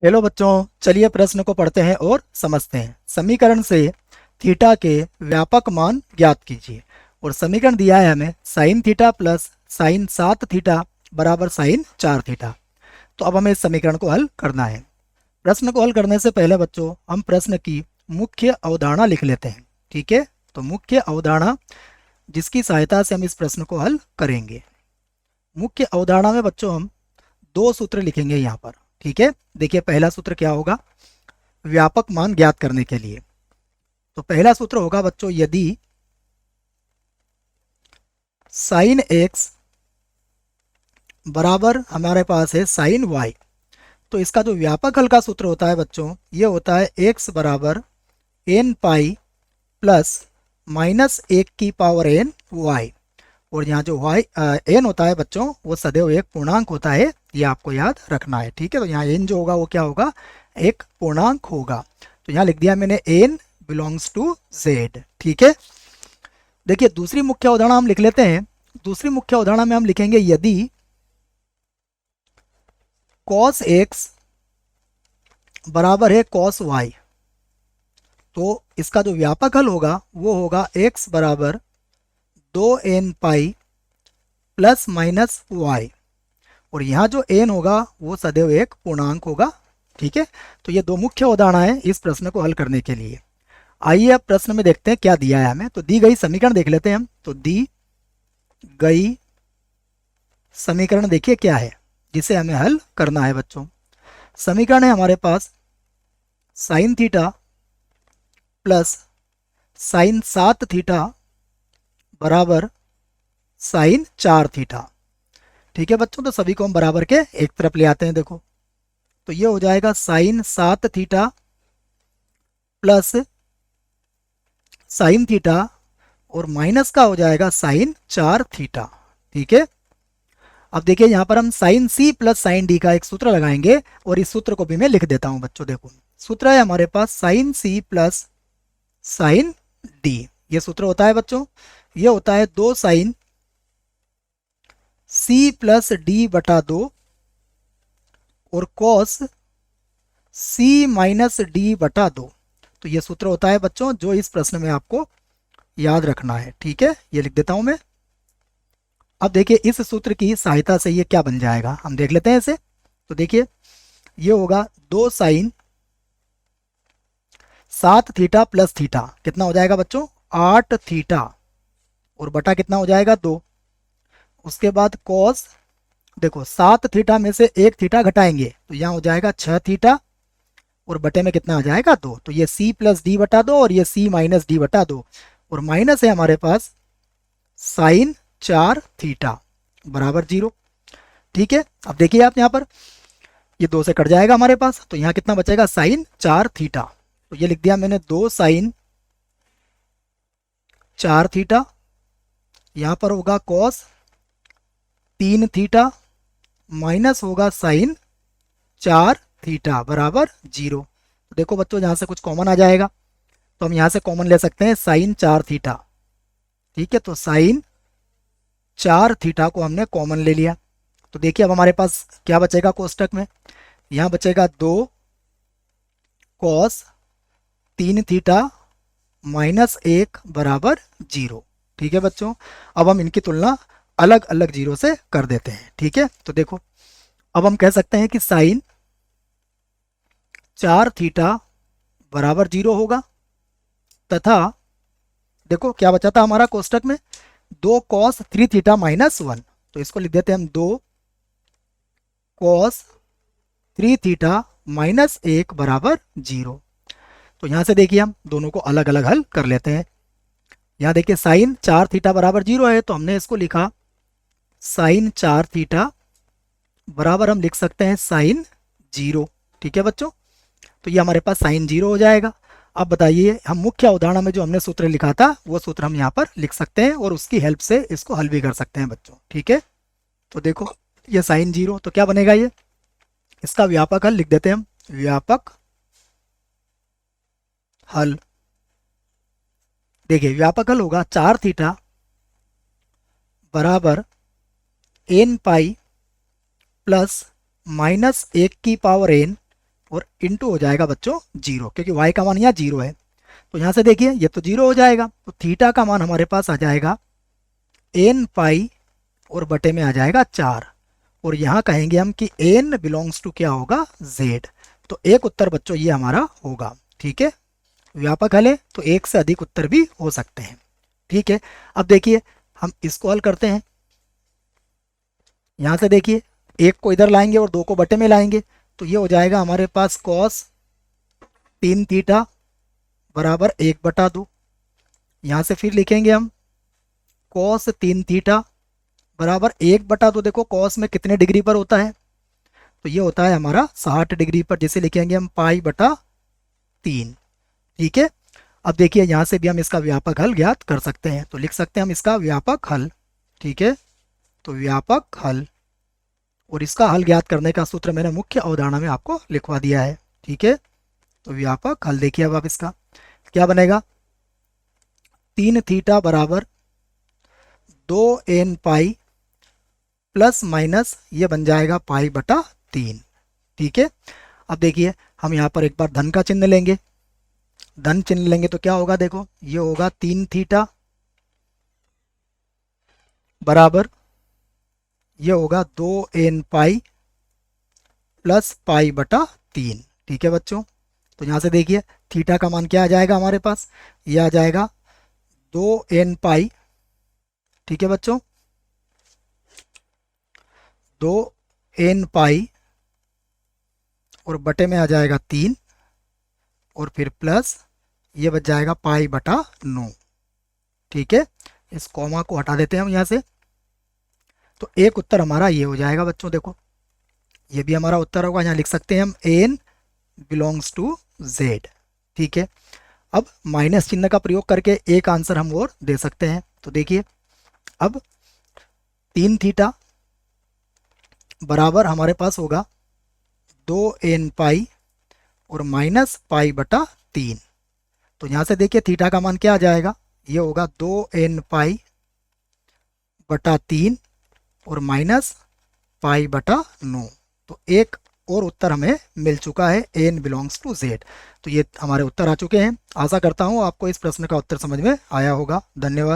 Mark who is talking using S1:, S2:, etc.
S1: Hello बच्चों, चलिए प्रश्न को पढ़ते हैं और समझते हैं। समीकरण से थीटा के व्यापक मान ज्ञात कीजिए। और समीकरण दिया है हमें sign theta plus sine 7 theta बराबर साइन 4 थीटा। तो अब हमें इस समीकरण को हल करना है। प्रश्न को हल करने से पहले बच्चों हम प्रश्न की मुख्य अवधारणा लिख लेते हैं। ठीक है, तो मुख्य अवधारणा जिसकी सहायता से हम इस प्रश्न को हल करेंगे। मुख्य अवधारणा में बच्चों हम दो सूत्र लिखेंगे यहाँ पर। ठीक है, देखिए पहला सूत्र क्या होगा व्यापक मान ज्ञात करने के लिए। तो पहला सूत्र होगा बच्चों, यदि साइन एक्स बराबर हमारे पास है साइन वाई, तो इसका जो व्यापक हल का सूत्र होता है बच्चों, ये होता है एक्स बराबर एन पाई प्लस माइनस 1 की पावर n वाई। और यहाँ जो वाई एन होता है बच्चों वो सदैव एक पूर्णांक होता है, ये आपको याद रखना है। ठीक है, तो यहाँ एन जो होगा वो क्या होगा, एक पूर्णांक होगा। तो यहाँ लिख दिया मैंने एन बिलोंग्स टू जेड। ठीक है, देखिए दूसरी मुख्य अवधारणा हम लिख लेते हैं। दूसरी मुख्य अवधारणा में हम लिखेंगे यदि कॉस एक्स बराबर है कॉस वाई, तो इसका जो व्यापक हल होगा वो होगा एक्स बराबर 2n pi plus minus Y. और यहाँ जो n होगा वो सदैव एक पूर्णांक होगा। ठीक है, तो ये दो मुख्य अवधारणा है इस प्रश्न को हल करने के लिए। आइए अब प्रश्न में देखते हैं क्या दिया है हमें। तो दी गई समीकरण देख लेते हैं हम। तो दी गई समीकरण देखिए क्या है जिसे हमें हल करना है बच्चों। समीकरण है हमारे पास sine theta plus sine 7 theta बराबर साइन 4 थीटा। ठीक है बच्चों, तो सभी को हम बराबर के एक तरफ ले आते हैं। देखो तो ये हो जाएगा sine 7 theta plus sine theta और माइनस का हो जाएगा साइन 4 थीटा। ठीक है, अब देखिए यहाँ पर हम sine C plus sine D का एक सूत्र लगाएंगे और इस सूत्र को भी मैं लिख देता हूँ बच्चों। देखो सूत्र है हमारे पास sine C plus sine D. ये सूत्र होता है बच्चों, ये होता है 2 साइन सी प्लस डी बटा 2 और कॉस सी माइनस डी बटा 2। तो ये सूत्र होता है बच्चों जो इस प्रश्न में आपको याद रखना है। ठीक है, ये लिख देता हूं मैं। अब देखिए इस सूत्र की सहायता से ये क्या बन जाएगा, हम देख लेते हैं इसे। तो देखिए ये होगा 2 साइन 7 थीटा प्लस थीटा, कितना हो जाएगा बच्चों 8 थीटा, और बटा कितना हो जाएगा 2। उसके बाद कॉस, देखो 7 थीटा में से 1 थीटा घटाएंगे तो यहाँ हो जाएगा 6 थीटा, और बटे में कितना आ जाएगा 2। तो ये c प्लस डी बटा 2 और ये c माइनस डी बटा 2, और माइनस है हमारे पास साइन 4 थीटा बराबर 0। ठीक है, अब देखिए आप यहाँ पर ये 2 से कट जाएगा हमारे पास, तो यहाँ कितना बचेगा साइन 4 थीटा। तो ये लिख दिया मैंने 2 साइन 4 थीटा, यहाँ पर होगा कॉस 3 थीटा माइनस होगा साइन 4 थीटा बराबर 0। तो देखो बच्चों यहाँ से कुछ कॉमन आ जाएगा, तो हम यहाँ से कॉमन ले सकते हैं साइन 4 थीटा। ठीक है, तो साइन 4 थीटा को हमने कॉमन ले लिया। तो देखिए अब हमारे पास क्या बचेगा कोष्टक में, यहाँ बचेगा 2 कॉस 3 थीटा माइनस 1 बराबर 0। ठीक है बच्चों, अब हम इनकी तुलना अलग अलग जीरो से कर देते हैं। ठीक है, तो देखो अब हम कह सकते हैं कि साइन 4 थीटा बराबर 0 होगा, तथा देखो क्या बचा था हमारा कोष्टक में 2 कॉस 3 थीटा माइनस 1। तो इसको लिख देते हैं हम 2 कॉस 3 थीटा माइनस 1 बराबर 0। तो यहाँ से देखिए हम दोनों को अलग अलग हल कर लेते हैं। यहाँ देखिए साइन 4 थीटा बराबर 0 है, तो हमने इसको लिखा साइन 4 थीटा बराबर हम लिख सकते हैं साइन 0। ठीक है बच्चों, तो ये हमारे पास साइन 0 हो जाएगा। अब बताइए हम मुख्य अवधारणा में जो हमने सूत्र लिखा था वो सूत्र हम यहाँ पर लिख सकते हैं और उसकी हेल्प से इसको हल भी कर सकते हैं बच्चों। ठीक है, तो देखो ये साइन 0, तो क्या बनेगा ये, इसका व्यापक हल लिख देते हैं हम। व्यापक हल, देखिए व्यापक हल होगा 4 थीटा बराबर एन पाई प्लस माइनस 1 की पावर n और इंटू हो जाएगा बच्चों 0, क्योंकि y का मान यहाँ 0 है। तो यहाँ से देखिए ये तो 0 हो जाएगा, तो थीटा का मान हमारे पास आ जाएगा n पाई और बटे में आ जाएगा 4, और यहाँ कहेंगे हम कि n बिलोंग्स टू क्या होगा, z। तो एक उत्तर बच्चों ये हमारा होगा। ठीक है, व्यापक हल है तो एक से अधिक उत्तर भी हो सकते हैं। ठीक है, अब देखिए हम इसको हल करते हैं। यहाँ से देखिए एक को इधर लाएंगे और 2 को बटे में लाएंगे, तो ये हो जाएगा हमारे पास cos 3 थीटा बराबर 1/2। यहाँ से फिर लिखेंगे हम cos 3 थीटा बराबर 1/2। देखो cos में कितने डिग्री पर होता है, तो ये होता है हमारा 60 डिग्री पर, जिसे लिखेंगे हम π/3। ठीक है, अब देखिए यहाँ से भी हम इसका व्यापक हल ज्ञात कर सकते हैं, तो लिख सकते हैं हम इसका व्यापक हल। ठीक है, तो व्यापक हल, और इसका हल ज्ञात करने का सूत्र मैंने मुख्य अवधारणा में आपको लिखवा दिया है। ठीक है, तो व्यापक हल देखिए अब आप इसका क्या बनेगा, 3 थीटा बराबर 2n पाई प्लस माइनस ये बन जाएगा π/3। ठीक है, अब देखिए हम यहाँ पर एक बार धन का चिन्ह लेंगे। धन चिन्ह लेंगे तो क्या होगा, देखो ये होगा 3 थीटा बराबर ये होगा 2n पाई प्लस π/3। ठीक है बच्चों, तो यहाँ से देखिए थीटा का मान क्या आ जाएगा हमारे पास, ये आ जाएगा 2n पाई। ठीक है बच्चों, 2n पाई और बटे में आ जाएगा 3 और फिर प्लस ये बच जाएगा π/9। ठीक है, इस कॉमा को हटा देते हैं हम यहाँ से, तो एक उत्तर हमारा ये हो जाएगा बच्चों। देखो ये भी हमारा उत्तर होगा, यहाँ लिख सकते हैं हम n बिलोंग्स टू z। ठीक है, अब माइनस चिन्ह का प्रयोग करके एक आंसर हम और दे सकते हैं। तो देखिए अब 3 थीटा बराबर हमारे पास होगा 2n पाई और माइनस π/3। तो यहाँ से देखिए थीटा का मान क्या आ जाएगा, ये होगा 2n पाई/3 और माइनस π/9। तो एक और उत्तर हमें मिल चुका है, n बिलोंग्स टू z। तो ये हमारे उत्तर आ चुके हैं। आशा करता हूँ आपको इस प्रश्न का उत्तर समझ में आया होगा। धन्यवाद।